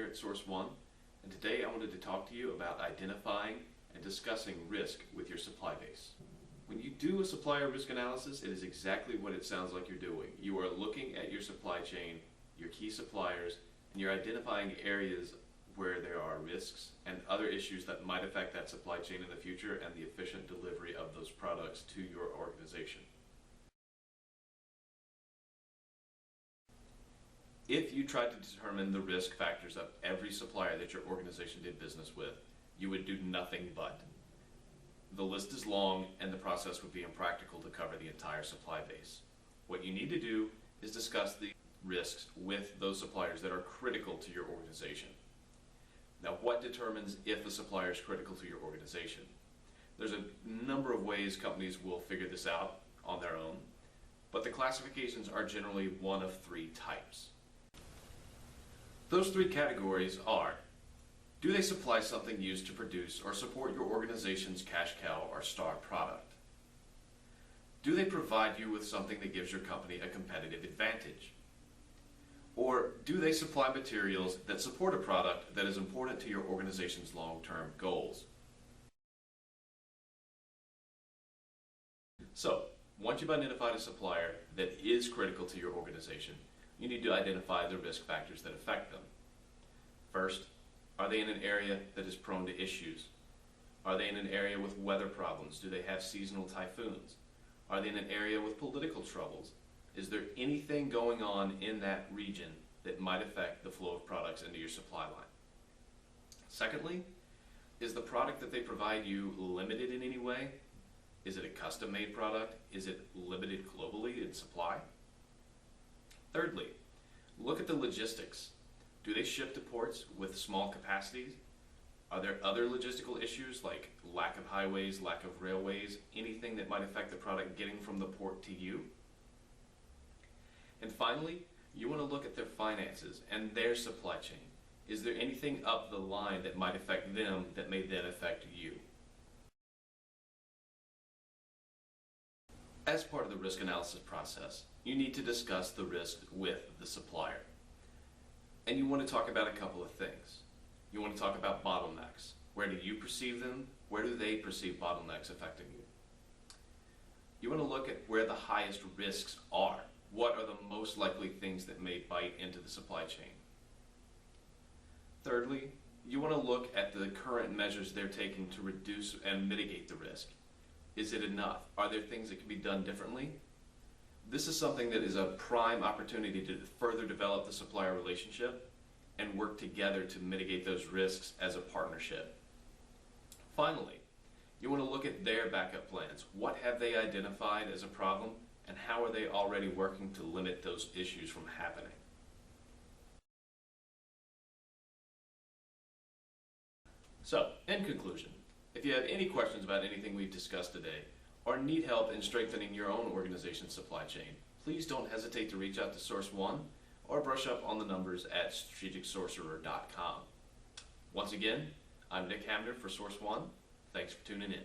here at Source One, and today I wanted to talk to you about identifying and discussing risk with your supply base. When you do a supplier risk analysis, it is exactly what it sounds like you're doing. You are looking at your supply chain, your key suppliers, and you're identifying areas where there are risks and other issues that might affect that supply chain in the future and the efficient delivery of those products to your organization. If you tried to determine the risk factors of every supplier that your organization did business with, you would do nothing but. The list is long and the process would be impractical to cover the entire supply base. What you need to do is discuss the risks with those suppliers that are critical to your organization. Now, what determines if a supplier is critical to your organization? There's a number of ways companies will figure this out on their own, but the classifications are generally one of three types. Those three categories are: do they supply something used to produce or support your organization's cash cow or star product? Do they provide you with something that gives your company a competitive advantage? Or do they supply materials that support a product that is important to your organization's long-term goals? So, once you've identified a supplier that is critical to your organization, you need to identify the risk factors that affect them. First, are they in an area that is prone to issues? Are they in an area with weather problems? Do they have seasonal typhoons? Are they in an area with political troubles? Is there anything going on in that region that might affect the flow of products into your supply line? Secondly, is the product that they provide you limited in any way? Is it a custom-made product? Is it limited globally in supply? Thirdly, look at the logistics. Do they ship to ports with small capacities? Are there other logistical issues like lack of highways, lack of railways, anything that might affect the product getting from the port to you? And finally, you want to look at their finances and their supply chain. Is there anything up the line that might affect them that may then affect you? As part of the risk analysis process, you need to discuss the risk with the supplier. And you want to talk about a couple of things. You want to talk about bottlenecks. Where do you perceive them? Where do they perceive bottlenecks affecting you? You want to look at where the highest risks are. What are the most likely things that may bite into the supply chain? Thirdly, you want to look at the current measures they're taking to reduce and mitigate the risk. Is it enough? Are there things that can be done differently? This is something that is a prime opportunity to further develop the supplier relationship and work together to mitigate those risks as a partnership. Finally, you want to look at their backup plans. What have they identified as a problem, and how are they already working to limit those issues from happening? So, in conclusion, if you have any questions about anything we've discussed today, or need help in strengthening your own organization's supply chain, please don't hesitate to reach out to Source One or brush up on the numbers at strategicsorcerer.com. Once again, I'm Nick Hamner for Source One. Thanks for tuning in.